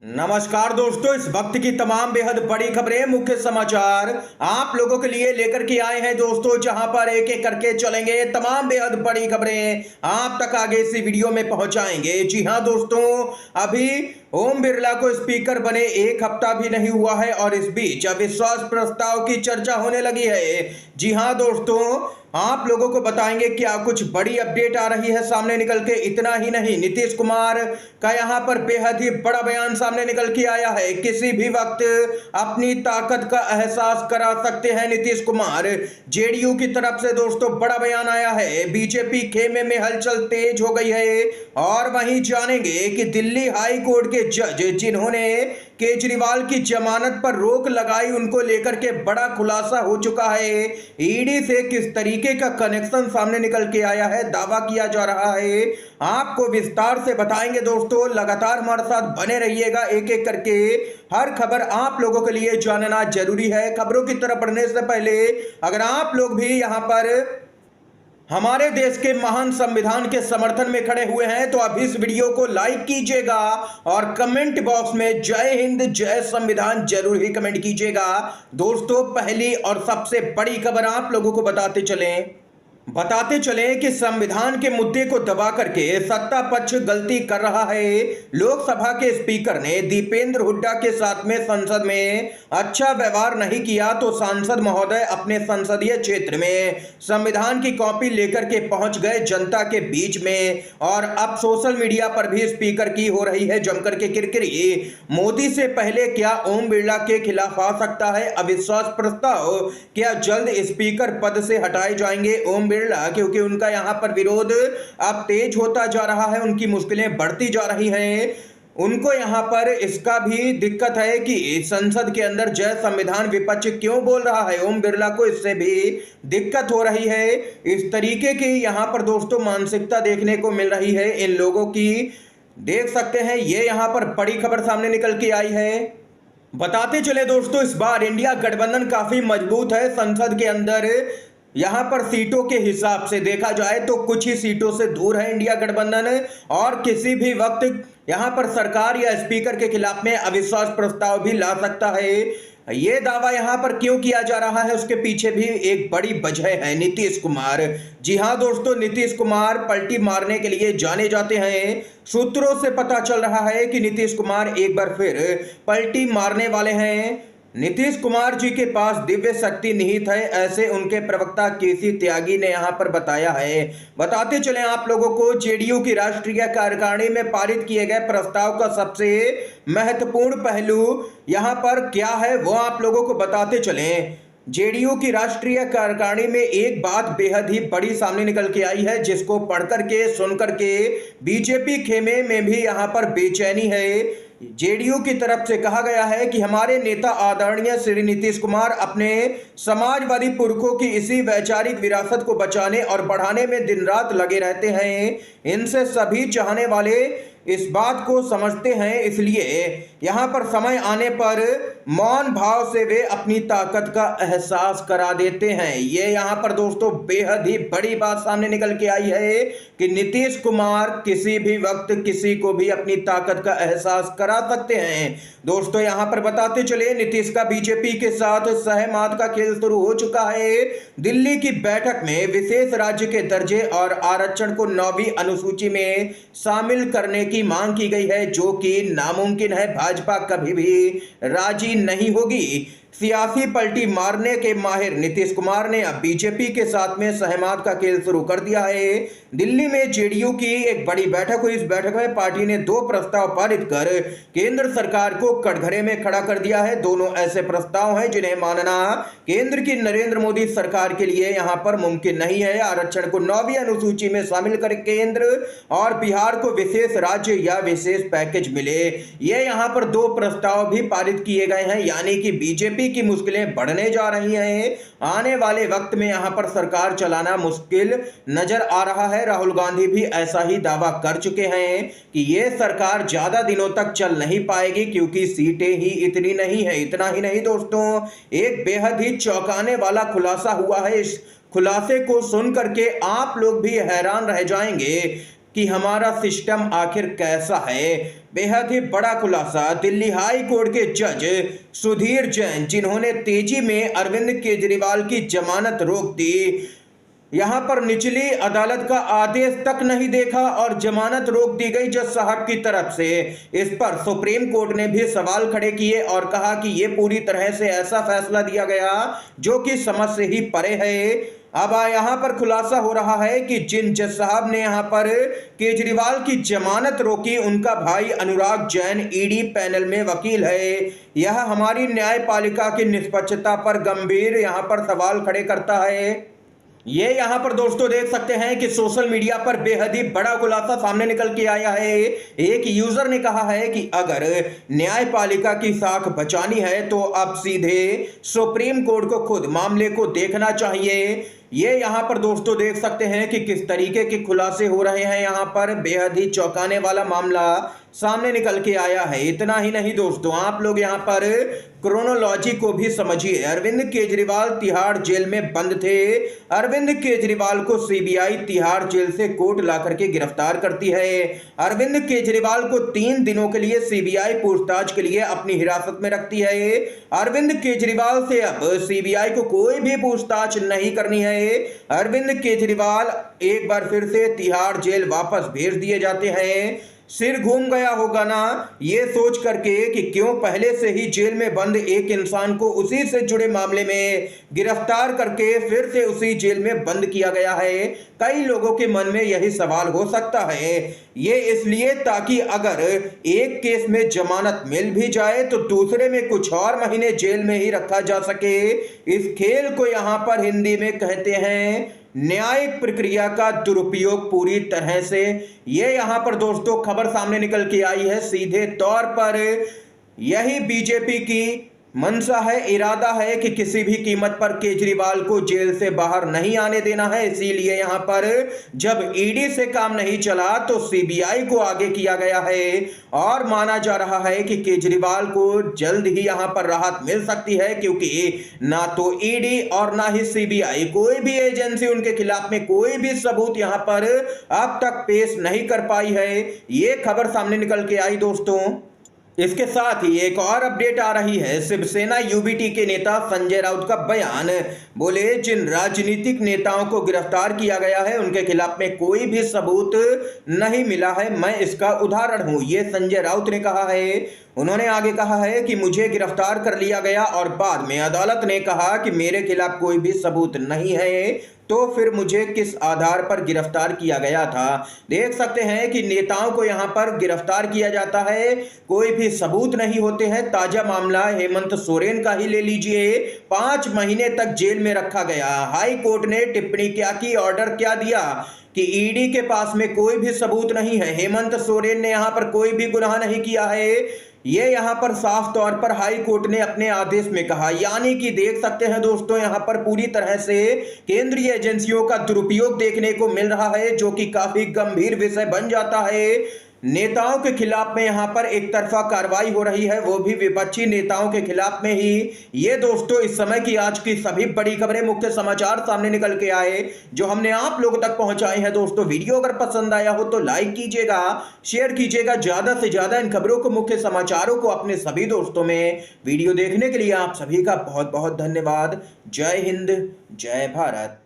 नमस्कार दोस्तों, इस वक्त की तमाम बेहद बड़ी खबरें, मुख्य समाचार आप लोगों के लिए लेकर के आए हैं दोस्तों, जहां पर एक एक करके चलेंगे। तमाम बेहद बड़ी खबरें आप तक आगे इसी वीडियो में पहुंचाएंगे। जी हां दोस्तों, अभी ओम बिरला को स्पीकर बने एक हफ्ता भी नहीं हुआ है और इस बीच अविश्वास प्रस्ताव की चर्चा होने लगी है। जी हां दोस्तों, आप लोगों को बताएंगे क्या कुछ बड़ी अपडेट आ रही है सामने निकल के। इतना ही नहीं, नीतीश कुमार का यहां पर बेहद ही बड़ा बयान सामने निकल के आया है। किसी भी वक्त अपनी ताकत का एहसास करा सकते हैं नीतीश कुमार। जेडीयू की तरफ से दोस्तों बड़ा बयान आया है। बीजेपी खेमे में हलचल तेज हो गई है और वहीं जानेंगे कि दिल्ली हाई कोर्ट के जज जिन्होंने केजरीवाल की जमानत पर रोक लगाई, उनको लेकर के बड़ा खुलासा हो चुका है। ईडी से किस तरीके का कनेक्शन सामने निकल के आया है, दावा किया जा रहा है, आपको विस्तार से बताएंगे दोस्तों। लगातार हमारे साथ बने रहिएगा, एक एक करके हर खबर आप लोगों के लिए जानना जरूरी है। खबरों की तरफ बढ़ने से पहले अगर आप लोग भी यहां पर हमारे देश के महान संविधान के समर्थन में खड़े हुए हैं तो अब इस वीडियो को लाइक कीजिएगा और कमेंट बॉक्स में जय हिंद जय संविधान जरूर ही कमेंट कीजिएगा। दोस्तों, पहली और सबसे बड़ी खबर आप लोगों को बताते चलें कि संविधान के मुद्दे को दबा करके सत्ता पक्ष गलती कर रहा है। लोकसभा के स्पीकर ने दीपेंद्र हुड्डा के साथ में संसद में अच्छा व्यवहार नहीं किया तो सांसद महोदय अपने संसदीय क्षेत्र में संविधान की कॉपी लेकर के पहुंच गए जनता के बीच में और अब सोशल मीडिया पर भी स्पीकर की हो रही है जमकर के किरकिरी। मोदी से पहले क्या ओम बिरला के खिलाफ आ सकता है अविश्वास प्रस्ताव? क्या जल्द स्पीकर पद से हटाए जाएंगे ओम बिरला, क्योंकि उनका यहां पर विरोध अब तेज होता जा रहा है, उनकी मुश्किलें बढ़ती जा रही हैं। उनको यहां पर इसका भी दिक्कत है कि संसद के अंदर जय संविधान विपक्ष क्यों बोल रहा है। ओम बिरला को इससे भी दिक्कत हो रही है। इस तरीके की यहां पर दोस्तों मानसिकता देखने को मिल रही है इन लोगों की। देख सकते हैं, ये यहां पर बड़ी खबर सामने निकल के आई है। बताते चले दोस्तों, इस बार इंडिया गठबंधन काफी मजबूत है। संसद के अंदर यहां पर सीटों के हिसाब से देखा जाए तो कुछ ही सीटों से दूर है इंडिया गठबंधन और किसी भी वक्त यहां पर सरकार या स्पीकर के खिलाफ में अविश्वास प्रस्ताव भी ला सकता है। ये दावा यहां पर क्यों किया जा रहा है, उसके पीछे भी एक बड़ी वजह है नीतीश कुमार। जी हां दोस्तों, नीतीश कुमार पलटी मारने के लिए जाने जाते हैं। सूत्रों से पता चल रहा है कि नीतीश कुमार एक बार फिर पलटी मारने वाले हैं। नीतीश कुमार जी के पास दिव्य शक्ति निहित है, ऐसे उनके प्रवक्ता केसी त्यागी ने यहां पर बताया है। बताते चले आप लोगों को, जेडीयू की राष्ट्रीय कार्यकारिणी में पारित किए गए प्रस्ताव का सबसे महत्वपूर्ण पहलू यहां पर क्या है वो आप लोगों को बताते चलें। जेडीयू की राष्ट्रीय कार्यकारिणी में एक बात बेहद ही बड़ी सामने निकल के आई है, जिसको पढ़ करके सुन करके बीजेपी खेमे में भी यहां पर बेचैनी है। जेडीयू की तरफ से कहा गया है कि हमारे नेता आदरणीय श्री नीतीश कुमार अपने समाजवादी पुरखों की इसी वैचारिक विरासत को बचाने और बढ़ाने में दिन रात लगे रहते हैं। इनसे सभी चाहने वाले इस बात को समझते हैं, इसलिए यहां पर समय आने पर मौन भाव से वे अपनी ताकत का एहसास करा देते हैं। ये यहां पर दोस्तों बेहद ही बड़ी बात सामने निकल के आई है कि नीतीश कुमार किसी भी वक्त किसी को भी अपनी ताकत का एहसास करा सकते हैं। दोस्तों यहां पर बताते चले, नीतीश का बीजेपी के साथ सहमत का खेल शुरू हो चुका है। दिल्ली की बैठक में विशेष राज्य के दर्जे और आरक्षण को 9वीं अनुसूची में शामिल करने की मांग की गई है, जो कि नामुमकिन है। भाजपा कभी भी राजी नहीं होगी। सियासी पलटी मारने के माहिर नीतीश कुमार ने अब बीजेपी के साथ में सहमत का खेल शुरू कर दिया है। दिल्ली में जेडीयू की एक बड़ी बैठक हुई। इस बैठक में पार्टी ने 2 प्रस्ताव पारित कर केंद्र सरकार को कटघरे में खड़ा कर दिया है। दोनों ऐसे प्रस्ताव हैं जिन्हें मानना केंद्र की नरेंद्र मोदी सरकार के लिए यहां पर मुमकिन नहीं है। आरक्षण को 9वीं अनुसूची में शामिल कर केंद्र और बिहार को विशेष राज्य या विशेष पैकेज मिले। ये यहां पर 2 प्रस्ताव भी पारित किए गए हैं, यानी कि बीजेपी की मुश्किलें बढ़ने जा रही हैं। आने वाले वक्त में यहां पर सरकार चलाना मुश्किल नजर आ रहा है। राहुल गांधी भी ऐसा ही दावा कर चुके हैं कि यह सरकार ज्यादा दिनों तक चल नहीं पाएगी, क्योंकि सीटें ही इतनी नहीं है। इतना ही नहीं दोस्तों, एक बेहद ही चौंकाने वाला खुलासा हुआ है। इस खुलासे को सुन करके आप लोग भी हैरान रह जाएंगे कि हमारा सिस्टम आखिर कैसा है। बेहद ही बड़ा खुलासा। दिल्ली हाई कोर्ट के जज सुधीर जैन, जिन्होंने तेजी में अरविंद केजरीवाल की जमानत रोक दी, यहां पर निचली अदालत का आदेश तक नहीं देखा और जमानत रोक दी गई जज साहब की तरफ से। इस पर सुप्रीम कोर्ट ने भी सवाल खड़े किए और कहा कि यह पूरी तरह से ऐसा फैसला दिया गया जो कि समझ से ही परे है। अब यहाँ पर खुलासा हो रहा है कि जिन जज साहब ने यहाँ पर केजरीवाल की जमानत रोकी, उनका भाई अनुराग जैन ईडी पैनल में वकील है। यह हमारी न्यायपालिका की निष्पक्षता पर गंभीर यहाँ पर सवाल खड़े करता है। ये यहाँ पर दोस्तों देख सकते हैं कि सोशल मीडिया पर बेहद ही बड़ा खुलासा सामने निकल के आया है। एक यूजर ने कहा है कि अगर न्यायपालिका की साख बचानी है तो अब सीधे सुप्रीम कोर्ट को खुद मामले को देखना चाहिए। ये यहाँ पर दोस्तों देख सकते हैं कि किस तरीके के खुलासे हो रहे हैं। यहाँ पर बेहद ही चौंकाने वाला मामला सामने निकल के आया है। इतना ही नहीं दोस्तों, आप लोग यहाँ पर क्रोनोलॉजी को भी समझिए। अरविंद केजरीवाल तिहाड़ जेल में बंद थे। अरविंद केजरीवाल को सीबीआई तिहाड़ जेल से कोर्ट ला करके गिरफ्तार करती है। अरविंद केजरीवाल को 3 दिनों के लिए सीबीआई पूछताछ के लिए अपनी हिरासत में रखती है। अरविंद केजरीवाल से अब सीबीआई को कोई भी पूछताछ नहीं करनी है। अरविंद केजरीवाल एक बार फिर से तिहाड़ जेल वापस भेज दिए जाते हैं। सिर घूम गया होगा ना ये सोच करके कि क्यों पहले से ही जेल में बंद एक इंसान को उसी से जुड़े मामले में गिरफ्तार करके फिर से उसी जेल में बंद किया गया है। कई लोगों के मन में यही सवाल हो सकता है। ये इसलिए ताकि अगर एक केस में जमानत मिल भी जाए तो दूसरे में कुछ और महीने जेल में ही रखा जा सके। इस खेल को यहाँ पर हिंदी में कहते हैं न्यायिक प्रक्रिया का दुरुपयोग पूरी तरह से। ये यहाँ पर दोस्तों खबर सामने निकल के आई है। सीधे तौर पर यही बीजेपी की मंशा है, इरादा है कि किसी भी कीमत पर केजरीवाल को जेल से बाहर नहीं आने देना है। इसीलिए यहाँ पर जब ईडी से काम नहीं चला तो सीबीआई को आगे किया गया है और माना जा रहा है कि केजरीवाल को जल्द ही यहाँ पर राहत मिल सकती है, क्योंकि ना तो ईडी और ना ही सीबीआई कोई भी एजेंसी उनके खिलाफ में कोई भी सबूत यहाँ पर अब तक पेश नहीं कर पाई है। ये खबर सामने निकल के आई दोस्तों। इसके साथ ही एक और अपडेट आ रही है। शिवसेना यूबीटी के नेता संजय राउत का बयान। बोले, जिन राजनीतिक नेताओं को गिरफ्तार किया गया है उनके खिलाफ में कोई भी सबूत नहीं मिला है, मैं इसका उदाहरण हूं। ये संजय राउत ने कहा है। उन्होंने आगे कहा है कि मुझे गिरफ्तार कर लिया गया और बाद में अदालत ने कहा कि मेरे खिलाफ कोई भी सबूत नहीं है, तो फिर मुझे किस आधार पर गिरफ्तार किया गया था। देख सकते हैं कि नेताओं को यहां पर गिरफ्तार किया जाता है, कोई भी सबूत नहीं होते हैं। ताजा मामला हेमंत सोरेन का ही ले लीजिए। 5 महीने तक जेल में रखा गया। हाई कोर्ट ने टिप्पणी क्या की, ऑर्डर क्या दिया कि ईडी के पास में कोई भी सबूत नहीं है। हेमंत सोरेन ने यहां पर कोई भी गुनाह नहीं किया है। ये यहाँ पर साफ तौर पर हाई कोर्ट ने अपने आदेश में कहा। यानी कि देख सकते हैं दोस्तों, यहाँ पर पूरी तरह से केंद्रीय एजेंसियों का दुरुपयोग देखने को मिल रहा है, जो कि काफी गंभीर विषय बन जाता है। नेताओं के खिलाफ में यहाँ पर एक तरफा कार्रवाई हो रही है, वो भी विपक्षी नेताओं के खिलाफ में ही। ये दोस्तों इस समय की आज की सभी बड़ी खबरें, मुख्य समाचार सामने निकल के आए जो हमने आप लोगों तक पहुंचाए हैं। दोस्तों वीडियो अगर पसंद आया हो तो लाइक कीजिएगा, शेयर कीजिएगा ज्यादा से ज्यादा इन खबरों को, मुख्य समाचारों को अपने सभी दोस्तों में। वीडियो देखने के लिए आप सभी का बहुत बहुत धन्यवाद। जय हिंद, जय भारत।